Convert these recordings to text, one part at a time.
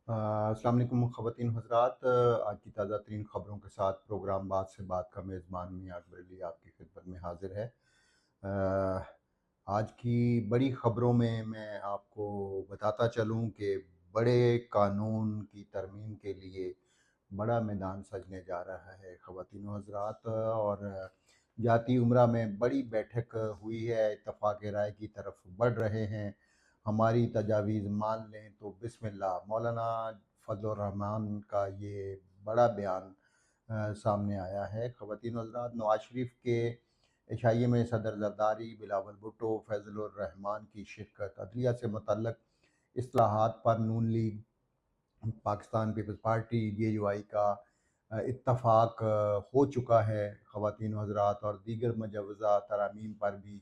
अस्सलाम वालेकुम ख़वातीन हज़रात। आज की ताज़ा तरीन ख़बरों के साथ प्रोग्राम बात से बात का मेज़बान मियां अकबर अली आपकी खिदमत में हाज़िर है। आज की बड़ी ख़बरों में मैं आपको बताता चलूँ कि बड़े कानून की तरमीम के लिए बड़ा मैदान सजने जा रहा है ख़वातीन हज़रात। और जाती उम्रा में बड़ी बैठक हुई है, इत्तफ़ाक़ राय की तरफ बढ़ रहे हैं। हमारी तजावीज़ मान लें तो बिस्मिल्लाह। मौलाना फ़ज़ल रहमान का ये बड़ा बयान सामने आया है। ख़वातीन हज़रात, नवाज़ शरीफ के इशाइये में सदर ज़रदारी, बिलावल भुट्टो, फ़ैज़ुल रहमान की शिरकत, अदलिया से मुतल्लक़ इस्लाहात पर Noon League, Pakistan Peoples Party, JUI का इत्तफ़ाक़ हो चुका है ख़वातीन व हज़रात। और दीगर मुजवज़ा तरामीम पर भी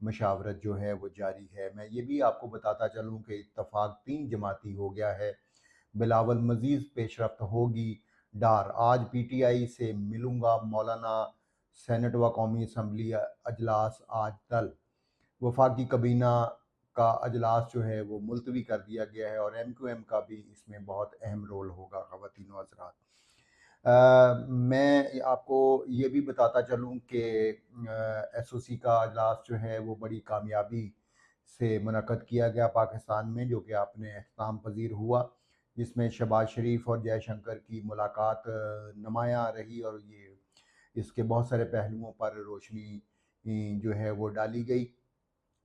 मशावरत जो है वो जारी है। मैं ये भी आपको बताता चलूँ कि इत्तफ़ाक़ 3 जमाती हो गया है। बिलावल मज़ीद पेशरफ़्त होगी डार। आज पीटीआई से मिलूँगा मौलाना, सेनेट व कौमी असम्बली अजलास आज तल। वफाकी काबीना का अजलास जो है वो मुलतवी कर दिया गया है और एमक्यूएम का भी इसमें बहुत अहम रोल होगा ख़वातीन व हज़रात। मैं आपको ये भी बताता चलूँ कि एसओसी का अजलास जो है वो बड़ी कामयाबी से मुनक़्क़द किया गया पाकिस्तान में, जो कि अपने इख्तिताम पज़ीर हुआ, जिसमें शहबाज शरीफ और जयशंकर की मुलाकात नुमायाँ रही और ये इसके बहुत सारे पहलुओं पर रोशनी जो है वो डाली गई,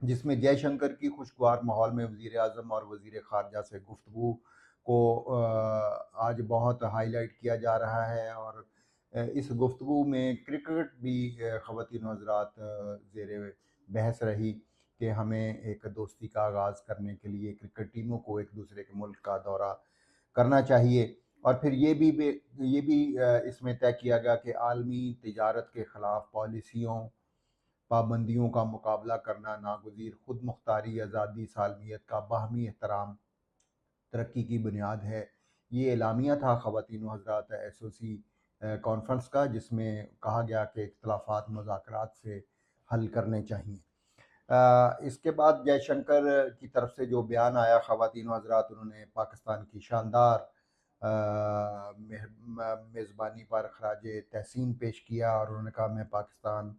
जिसमें जयशंकर की खुशगवार माहौल में वज़ीर आज़म और वज़ीर ख़ारजा से गुफ्तगू को आज बहुत हाईलाइट किया जा रहा है। और इस गुफ्तगू में क्रिकेट भी ख़वातीन हज़रात ज़ेर बहस रही कि हमें एक दोस्ती का आगाज़ करने के लिए क्रिकेट टीमों को एक दूसरे के मुल्क का दौरा करना चाहिए। और फिर ये भी इसमें तय किया गया कि आलमी तिजारत के ख़िलाफ़ पॉलिसियों, पाबंदियों का मुकाबला करना नागुज़ीर, खुद मुख्तारी, आज़ादी, सालमियत का बाहमी एहतराम तरक्की की बुनियाद है। ये एलामिया था ख़वातीन व हज़रात एसओसी कॉन्फ्रेंस का, जिसमें कहा गया कि इख्तिलाफ़ात मुज़ाकरात से हल करने चाहिए। इसके बाद जयशंकर की तरफ से जो बयान आया ख़वातीन व हज़रात, उन्होंने पाकिस्तान की शानदार मेज़बानी पर ख़राज तहसीन पेश किया और उन्होंने कहा, मैं पाकिस्तान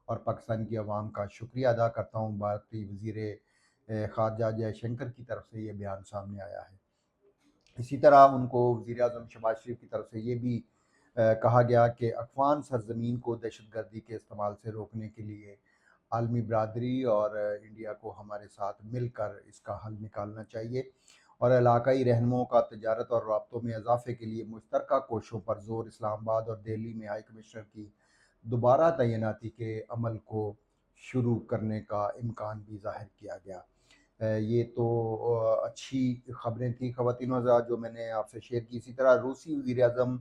और पाकिस्तान की अवाम का शुक्रिया अदा करता हूँ। भारतीय वज़ीर ख़ारजा जयशंकर की तरफ से ये बयान सामने आया है। इसी तरह उनको वज़ीर आज़म शहबाज शरीफ की तरफ से ये भी कहा गया कि अफ़गान सरज़मीन को दहशतगर्दी के इस्तेमाल से रोकने के लिए आलमी बरादरी और इंडिया को हमारे साथ मिलकर इसका हल निकालना चाहिए और इलाकाई रहनुमाओं का तजारत और राब्तों में इजाफ़े के लिए मुश्तरका कोशिशों पर ज़ोर। इस्लामाबाद और दिल्ली में हाई कमिश्नर की दोबारा तैनाती के अमल को शुरू करने का इम्कान भी ज़ाहिर किया गया। ये तो अच्छी ख़बरें थी ख़वातीन हज़रात जो मैंने आपसे शेयर की। इसी तरह रूसी वज़ीर-ए-आज़म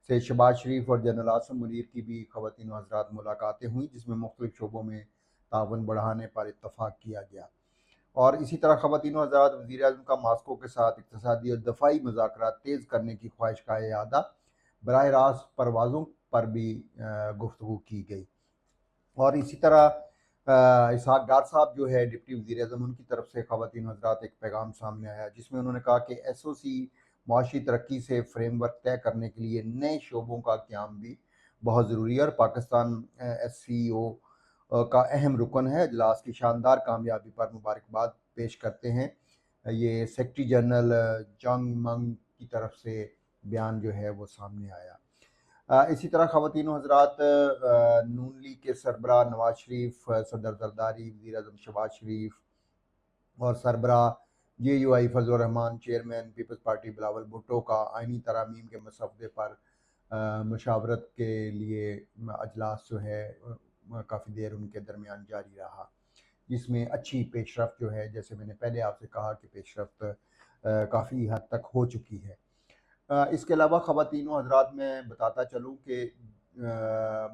से शहबाज शरीफ और जनरल आसिम मुनीर की भी ख़वातीन हज़रात मुलाकातें हुईं, जिसमें मुख्तलिफ़ शोबों में ताउन बढ़ाने पर इत्तफ़ाक़ किया गया। और इसी तरह ख़वातीन हज़रात, वज़ीर-ए-आज़म का मास्को के साथ इक़्तिसादी और दफ़ाई मुज़ाकरात तेज़ करने की ख्वाहिश का इरादा, बराह रास्त परवाज़ों पर भी गुफ्तगू की गई। और इसी तरह इसहाक़ डार साहब जो है डिप्टी वज़ीर-ए-आज़म, उनकी तरफ से ख़वातीन हज़रात एक पैगाम सामने आया, जिसमें उन्होंने कहा कि एसओसी मुआशी तरक्की से फ्रेमवर्क तय करने के लिए नए शोबों का क़याम भी बहुत ज़रूरी है और पाकिस्तान एससीओ का अहम रुकन है। इजलास की शानदार कामयाबी पर मुबारकबाद पेश करते हैं। ये सेक्रेटरी जनरल जंग मंग की तरफ से बयान जो है वो सामने आया। इसी तरह ख़वातीन व हज़रात, नून लीग के सरबराह नवाज़ शरीफ, सदर ज़रदारी, वज़ीर आज़म शहबाज शरीफ और सरबराह JUI Fazal Rehman, chairman Peoples Party Bilawal Bhutto का आइनी तरामीम के मसवदे पर मशावरत के लिए अजलास जो है काफ़ी देर उनके दरमियान जारी रहा, जिसमें अच्छी पेशरफ़्त जो है, जैसे मैंने पहले आपसे कहा कि पेशरफ़्त काफ़ी हद तक हो चुकी है। इसके अलावा ख़वातीन व हज़रात, मैं बताता चलूँ कि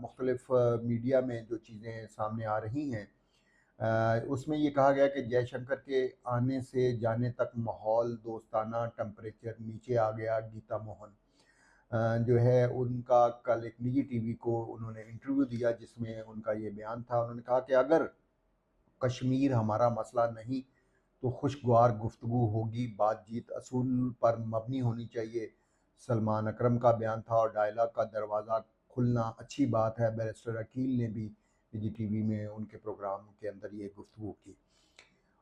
मुख्तलिफ़ मीडिया में जो चीज़ें सामने आ रही हैं, उसमें ये कहा गया कि जयशंकर के आने से जाने तक माहौल दोस्ताना, टेम्परेचर नीचे आ गया। गीता मोहन जो है, उनका कल एक निजी टीवी को उन्होंने इंटरव्यू दिया, जिसमें उनका ये बयान था। उन्होंने कहा कि अगर कश्मीर हमारा मसला नहीं तो खुशगवार गुफ्तगू होगी, बातचीत असूल पर मबनी होनी चाहिए। सलमान अकरम का बयान था और डायलॉग का दरवाज़ा खुलना अच्छी बात है। बैरिस्टर अकील ने भी PGTV में उनके प्रोग्राम के अंदर ये गुफ्तगू की।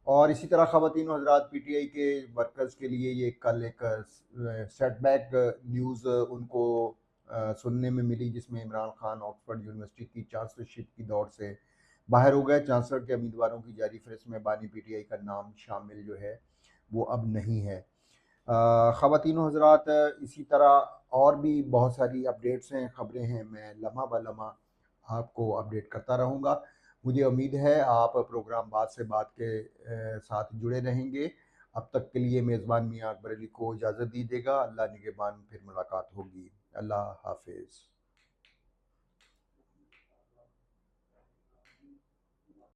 और इसी तरह ख़वातीन हज़रात, PTI के वर्कर्स के लिए ये कल एक सेटबैक न्यूज़ उनको सुनने में मिली, जिसमें इमरान खान ऑक्सफोर्ड यूनिवर्सिटी की चांसलरशिप की दौड़ से बाहर हो गए। चांसलर के उम्मीदवारों की जारी फहरिस्त में बानी PTI का नाम शामिल जो है वो अब नहीं है। ख़वातीन हज़रात, इसी तरह और भी बहुत सारी अपडेट्स हैं, ख़बरें हैं, मैं लम्हा ब लम्हा आपको अपडेट करता रहूँगा। मुझे उम्मीद है आप प्रोग्राम बात से बात के साथ जुड़े रहेंगे। अब तक के लिए मेज़बान मियाँ अकबर अली को इजाज़त दीजिएगा। अल्लाह निगहबान, फिर मुलाकात होगी। अल्लाह हाफ़िज़।